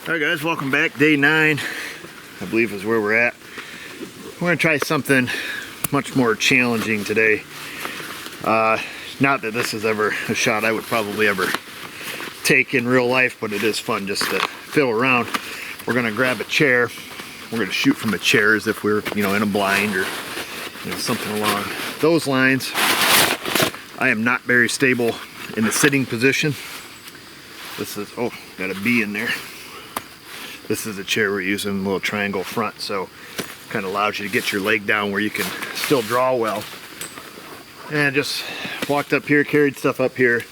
Alright guys, welcome back. Day 9, I believe is where we're at. We're going to try something much more challenging today. Not that this is ever a shot I would probably ever take in real life, but it is fun just to fiddle around. We're going to grab a chair. We're going to shoot from a chair as if we're, in a blind or, something along those lines. I am not very stable in the sitting position. This is, oh, got a bee in there. This is a chair we're using, a little triangle front, so kind of allows you to get your leg down where you can still draw well. And just walked up here, carried stuff up here.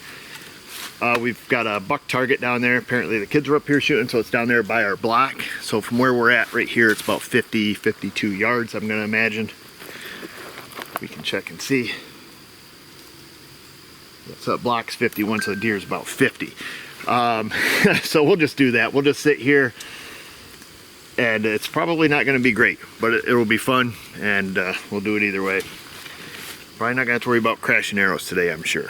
We've got a buck target down there. Apparently the kids are up here shooting, so it's down there by our block. So from where we're at right here, it's about 50, 52 yards, I'm gonna imagine. We can check and see. So the block's 51, so the deer's about 50. So we'll just do that. We'll just sit here, and it's probably not going to be great, but it will be fun, and we'll do it either way. Probably not going to have to worry about crashing arrows today, I'm sure.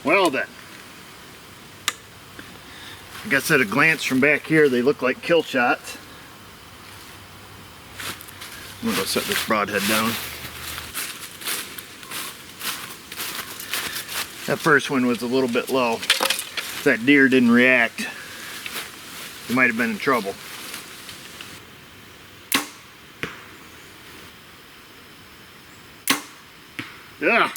Well then, I guess at a glance from back here, they look like kill shots. I'm gonna go set this broadhead down. That first one was a little bit low. If that deer didn't react, he might have been in trouble. Yeah.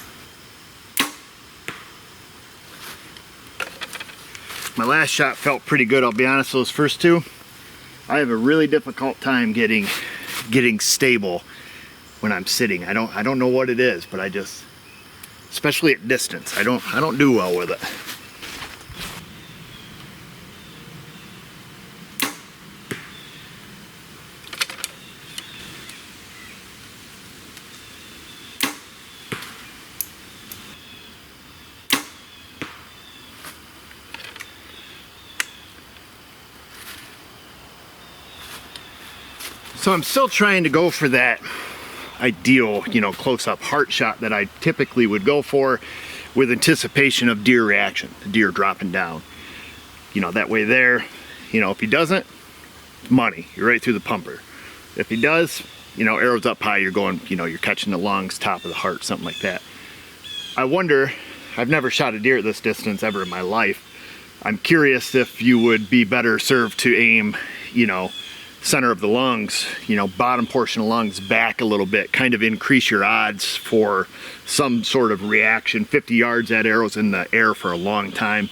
My last shot felt pretty good, I'll be honest. Those first two, I have a really difficult time getting stable when I'm sitting. I don't know what it is, but I just, especially at distance, I don't do well with it. So I'm still trying to go for that ideal, close-up heart shot that I typically would go for with anticipation of deer reaction, the deer dropping down. That way there, if he doesn't, money, you're right through the pumper. If he does, arrows up high, you're going, you're catching the lungs, top of the heart, something like that. I wonder, I've never shot a deer at this distance ever in my life. I'm curious if you would be better served to aim, center of the lungs, bottom portion of lungs back a little bit, kind of increase your odds for some sort of reaction. 50 yards, that arrow's in the air for a long time.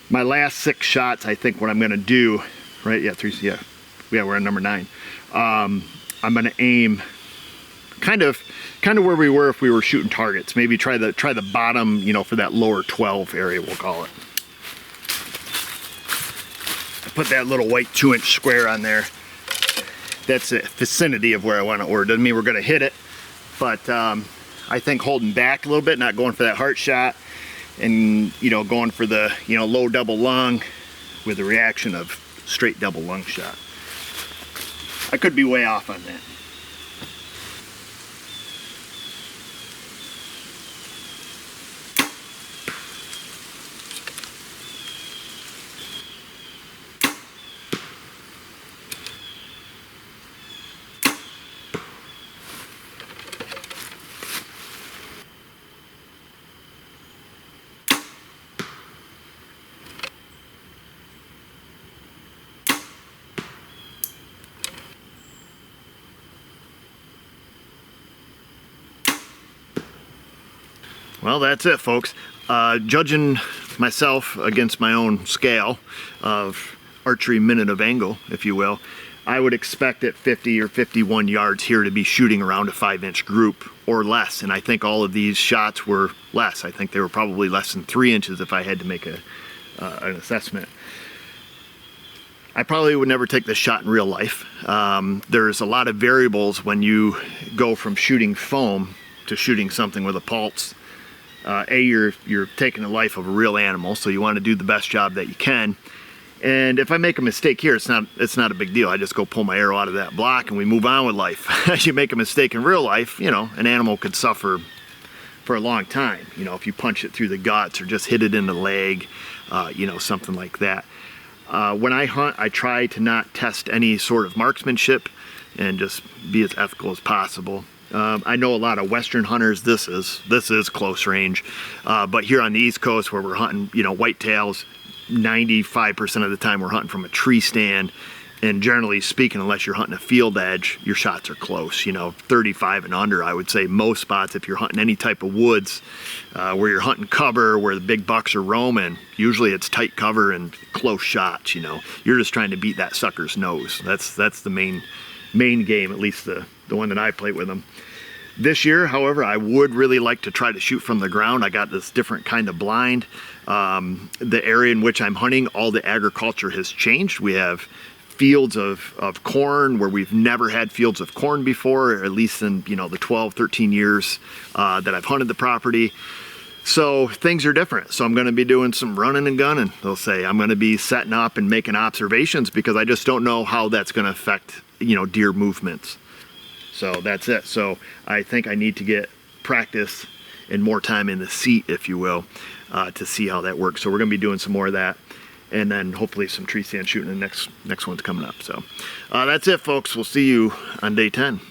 My last 6 shots, I think what I'm gonna do, right? Yeah, 3, yeah, we're on number 9. I'm gonna aim kind of where we were if we were shooting targets. Maybe try the bottom, for that lower 12 area, we'll call it. Put that little white 2-inch square on there. That's the vicinity of where I want to order. Doesn't mean we're going to hit it, but I think holding back a little bit, not going for that heart shot, and going for the low double lung with the reaction of straight double lung shot. I could be way off on that. Well, that's it, folks. Judging myself against my own scale of archery minute of angle, if you will, I would expect at 50 or 51 yards here to be shooting around a 5-inch group or less, and I think all of these shots were less. I think they were probably less than 3 inches if I had to make an assessment. I probably would never take this shot in real life. There's a lot of variables when you go from shooting foam to shooting something with a pulse. You're taking the life of a real animal, so you want to do the best job that you can. And if I make a mistake here, it's not a big deal. I just go pull my arrow out of that block and we move on with life. As you make a mistake in real life, you know, an animal could suffer for a long time. You know, if you punch it through the guts or just hit it in the leg, you know, something like that. When I hunt, I try to not test any sort of marksmanship and just be as ethical as possible. I know a lot of Western hunters, this is close range, but here on the East Coast where we're hunting, you know, whitetails, 95% of the time we're hunting from a tree stand, and generally speaking, unless you're hunting a field edge, your shots are close, you know, 35 and under. I would say most spots, if you're hunting any type of woods where you're hunting cover, where the big bucks are roaming, usually it's tight cover and close shots. You know, you're just trying to beat that sucker's nose. That's the main game, at least the one that I play with them. This year, however, I would really like to try to shoot from the ground. I got this different kind of blind. The area in which I'm hunting, all the agriculture has changed. We have fields of corn where we've never had fields of corn before, or at least in, you know, the 12, 13 years that I've hunted the property. So things are different. So I'm going to be doing some running and gunning. They'll say I'm going to be setting up and making observations because I just don't know how that's going to affect, you know, deer movements. So that's it. So I think I need to get practice and more time in the seat, if you will, to see how that works. So we're going to be doing some more of that, and then hopefully some tree stand shooting the next one's coming up. So that's it, folks. We'll see you on day 10.